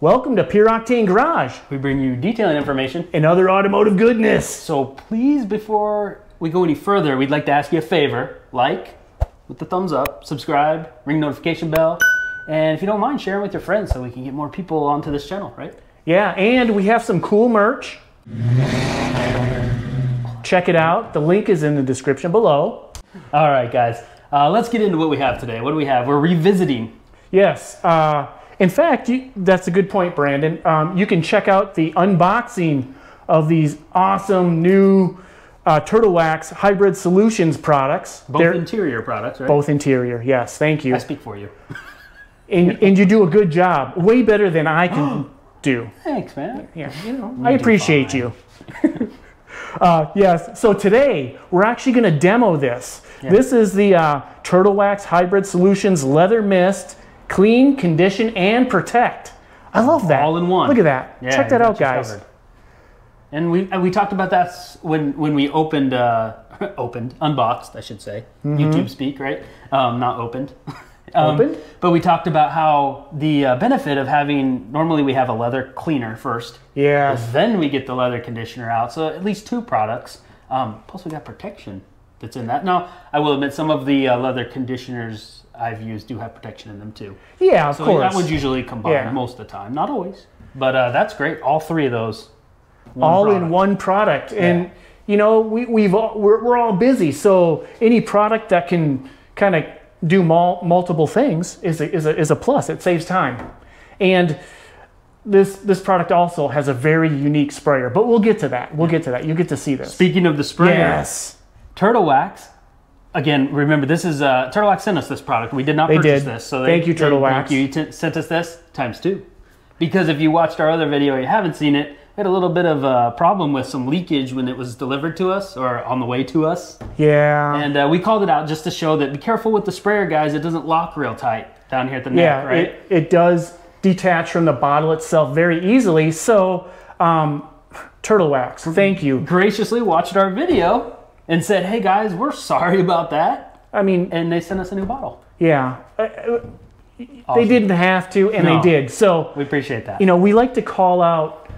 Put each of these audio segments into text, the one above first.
Welcome to Pure Octane Garage. We bring you detailing information and other automotive goodness. So please, before we go any further, we'd like to ask you a favor. Like with the thumbs up, subscribe, ring notification bell, and if you don't mind, share it with your friends so we can get more people onto this channel, right? Yeah, and we have some cool merch. Check it out. The link is in the description below. All right, guys. Let's get into what we have today. What do we have? We're revisiting. Yes. In fact, that's a good point, Brandon. You can check out the unboxing of these awesome new Turtle Wax Hybrid Solutions products. Both interior products, right? Both interior, yes. Thank you. I speak for you. and you do a good job. Way better than I can do. Thanks, man. Yeah, you know, I appreciate you. Yes, so today we're actually going to demo this. Yeah. This is the Turtle Wax Hybrid Solutions Leather Mist Clean, Condition, and Protect. I love that. All in one. Look at that. Yeah, check that out, guys. Covered. And we talked about that when we unboxed, I should say. YouTube speak, right? Not opened. Opened? But we talked about how the benefit of having, normally we have a leather cleaner first. Yeah. Then we get the leather conditioner out. So at least two products. Plus we got protection that's in that. Now, I will admit some of the leather conditioners I've used do have protection in them too. Yeah, of course. That would usually combine most of the time. Not always. But that's great. All three of those. All in one product. Yeah. And, you know, we're all busy. So any product that can kind of do multiple things is a plus. It saves time. And this product also has a very unique sprayer. But we'll get to that. We'll get to that. You get to see this. Speaking of the sprayer. Yes. Turtle Wax. Again, remember, this is Turtle Wax sent us this product. We did not purchase this. So thank you, Turtle Wax. Thank you. You sent us this ×2. Because if you watched our other video, you haven't seen it, we had a little bit of a problem with some leakage when it was delivered to us or on the way to us. Yeah. And we called it out just to show that be careful with the sprayer, guys. It doesn't lock real tight down here at the neck, right? It does detach from the bottle itself very easily. So, Turtle Wax, thank you. Graciously watched our video and said, hey guys, we're sorry about that. I mean, and they sent us a new bottle. Yeah. Awesome. They didn't have to, and they did. So we appreciate that. You know, we like to call out,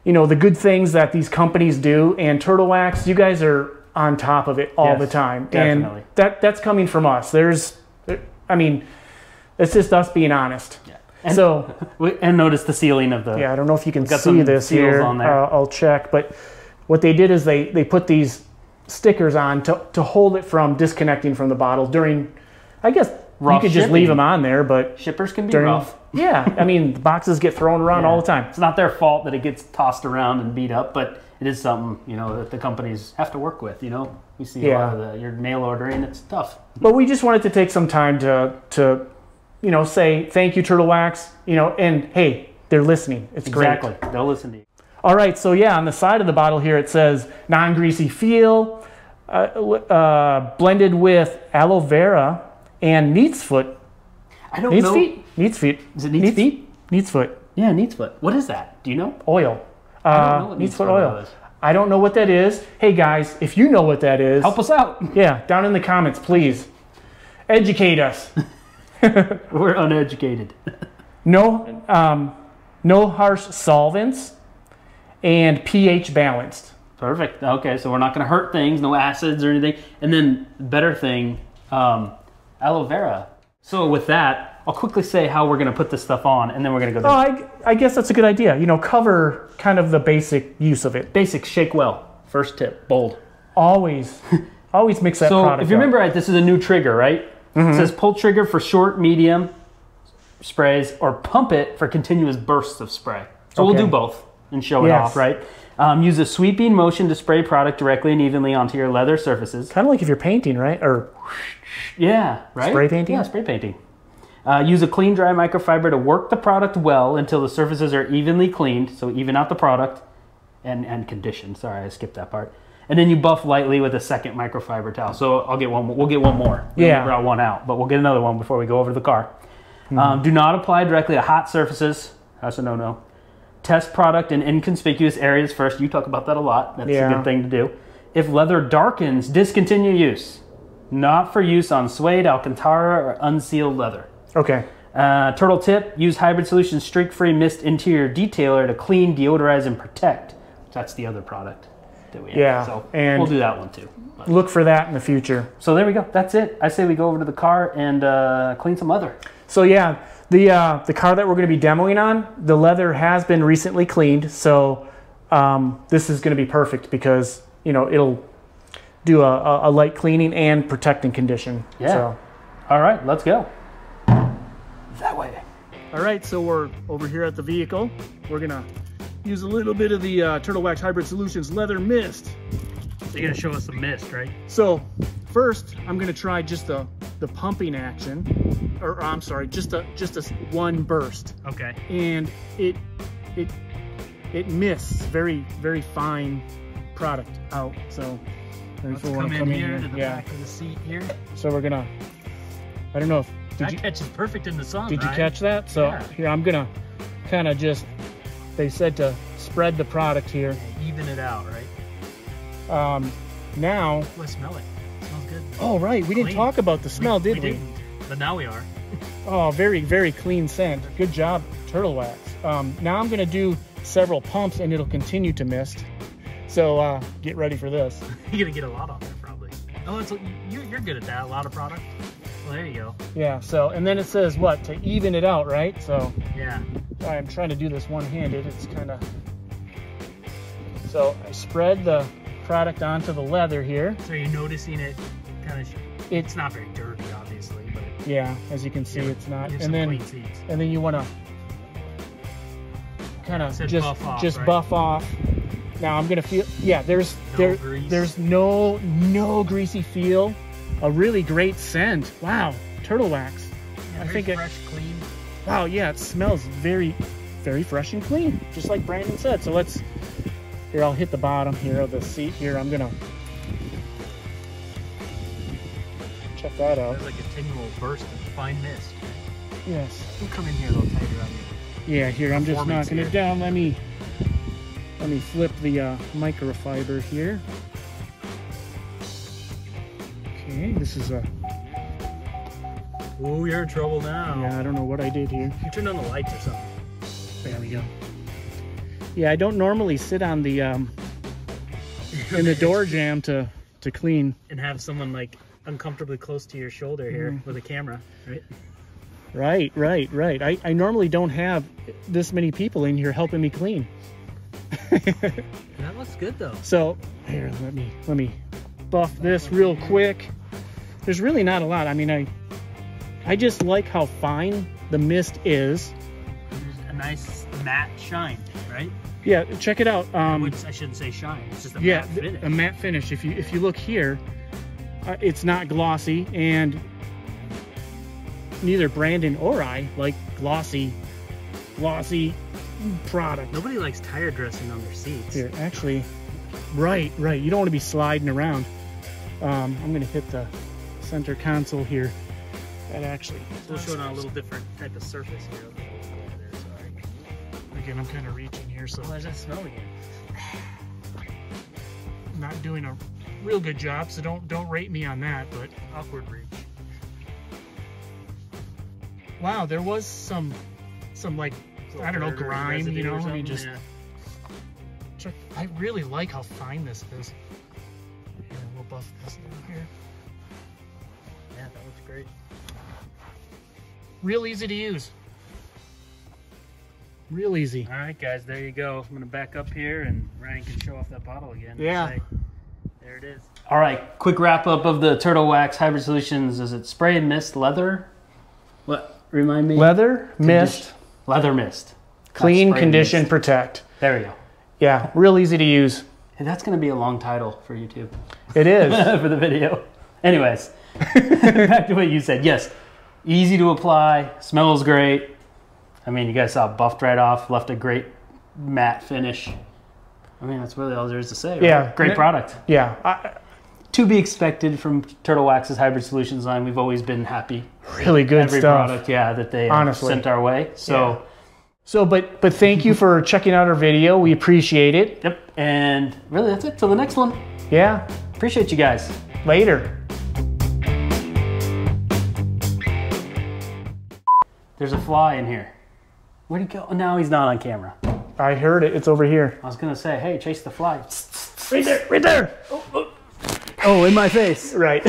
you know, the good things that these companies do, and Turtle Wax, you guys are on top of it all the time. Definitely. And that's coming from us. I mean, it's just us being honest. Yeah. And, so and notice the sealing of the. Yeah, I don't know if you can see this here. On there. I'll check, but what they did is they put these stickers on to hold it from disconnecting from the bottle during, I guess you could just leave them on there, but shippers can be rough. Yeah, I mean, the boxes get thrown around all the time. It's not their fault that it gets tossed around and beat up, but it is something, you know, that the companies have to work with, you know. We see a lot of your mail ordering, it's tough. But we just wanted to take some time to you know, say thank you, Turtle Wax, you know, and hey, they're listening. It's great. Exactly, they'll listen to you. All right, so yeah, on the side of the bottle here it says non-greasy feel, blended with aloe vera and neat's foot. I don't know. Neat's feet. Is it neat's feet? Neat's foot. Yeah, neat's foot. What is that? Do you know? Oil. I don't know what neat's foot oil is. I don't know what that is. Hey guys, if you know what that is, help us out. Yeah, down in the comments, please. Educate us. We're uneducated. No harsh solvents and pH balanced. Perfect. Okay, so we're not going to hurt things, no acids or anything. And then better thing, aloe vera. So with that, I'll quickly say how we're going to put this stuff on, and then we're going to go. I guess that's a good idea. You know, cover kind of the basic use of it. Basic, shake well. First tip, bold. Always mix that product. So if you remember right, this is a new trigger, right? It says pull trigger for short, medium sprays, or pump it for continuous bursts of spray. So we'll do both and show it off, right? Use a sweeping motion to spray product directly and evenly onto your leather surfaces. Kind of like if you're painting, right? Or yeah, right? Spray painting? Yeah, spray painting. Use a clean, dry microfiber to work the product well until the surfaces are evenly cleaned. So even out the product and conditioned. Sorry, I skipped that part. And then you buff lightly with a second microfiber towel. So I'll get one. We'll get one more. We brought one out, but we'll get another one before we go over to the car. Do not apply directly to hot surfaces. That's a no-no. Test product in inconspicuous areas first. You talk about that a lot. That's a good thing to do. If leather darkens, discontinue use. Not for use on suede, alcantara, or unsealed leather. Okay. Turtle tip, use Hybrid Solutions streak-free mist interior detailer to clean, deodorize, and protect. That's the other product that we have. Yeah, So and we'll do that one too. But, look for that in the future. so there we go. That's it. I say we go over to the car and clean some leather. So yeah, the car that we're going to be demoing on, the leather has been recently cleaned. So this is going to be perfect because, you know, it'll do a light cleaning and protecting condition. Yeah. So. All right, let's go. That way. All right, so we're over here at the vehicle. We're gonna use a little bit of the Turtle Wax Hybrid Solutions leather mist. So you're gonna show us the mist, right? So first, I'm gonna try just the pumping action, or I'm sorry, just a one burst, Okay. and it mists very fine product out. So Let's come in here to the yeah. back of the seat here. So we're gonna. I don't know if That catches perfect in the sun. Did you right? catch that? So Yeah. here, I'm gonna kind of just, they said to spread the product here. Even it out, right? Now, Let's smell it. It smells good. oh right, we didn't Clean. talk about the smell, did we? didn't, but now we are. Oh, very clean scent. Good job, Turtle Wax. Now I'm gonna do several pumps and it'll continue to mist. So get ready for this. You're gonna get a lot on there probably. Oh, it's, you're good at that. A lot of product. Well, there you go. Yeah, so, and then it says what? To even it out, right? So Yeah. I'm trying to do this one-handed. It's kind of, so I spread the product onto the leather here. So you're noticing it kind of. It's not very dirty, obviously, but Yeah, as you can see, it's not. you have And some then, clean seats. and then you want to kind of Said just buff off, just right? buff off. Now I'm gonna feel. Yeah, there's grease. there's no greasy feel. A really great scent. Wow, Turtle Wax. Yeah, I very think fresh, clean. Wow, yeah, it smells very fresh and clean, just like Brandon said. So let's. Here, I'll hit the bottom here of the seat. Here, I'm gonna check that out. There's like a continual burst of fine mist. Yes. We'll come in here a little tighter on you. Yeah, here, I'm just Performance knocking here. it down. Let me flip the microfiber here. Okay, this is a, Oh, you're in trouble now. yeah, I don't know what I did here. You turned on the lights or something. There we go. Yeah, I don't normally sit on the, in the door jamb to clean. And have someone like uncomfortably close to your shoulder here Mm. with a camera, right? Right. I normally don't have this many people in here helping me clean. That looks good though. So here, let me buff this real quick. There's really not a lot. I mean, I just like how fine the mist is. There's a nice matte shine, right? Yeah, check it out. I shouldn't say shine. It's just a Yeah, matte finish. a matte finish. If you look here, it's not glossy, and neither Brandon or I like glossy product. Nobody likes tire dressing on their seats. Here, actually, right. You don't want to be sliding around. I'm gonna hit the center console here. That actually. We'll show it on a little different type of surface here. Sorry. Again, I'm kind of reaching here, so Why does that smell again? not doing a real good job. So don't rate me on that. But Awkward reach. wow, there was some like, I don't know, Dirt or grime. You residue know, or I mean, something, just yeah. check. I really like how fine this is. Here, we'll buff this in here. Yeah, that looks great. Real easy to use. Real easy. All right, guys, there you go. I'm gonna back up here, and Ryan can show off that bottle again. Yeah. Say, there it is. All right, quick wrap up of the Turtle Wax Hybrid Solutions. Is it spray and mist leather? What? Remind me. Leather, mist, Leather mist. clean, Not spray and condition, mist. protect. There we go. Yeah, real easy to use. Hey, that's gonna be a long title for YouTube It is. for the video. Anyways, back to what you said. Yes, easy to apply. Smells great. I mean, you guys saw it buffed right off. Left a great matte finish. I mean, that's really all there is to say. Right? Yeah. Great product. Yeah, To be expected from Turtle Wax's Hybrid Solutions line. We've always been happy. really good Every stuff. product, yeah, that they Honestly. sent our way. So, So, but thank you for checking out our video. We appreciate it. yep. And really, that's it. Till the next one. Yeah, Appreciate you guys. later. There's a fly in here. Where'd he go? Oh, now he's not on camera. I heard it. It's over here. I was going to say, hey, chase the fly. Right there. Right there. Oh, in my face. Right.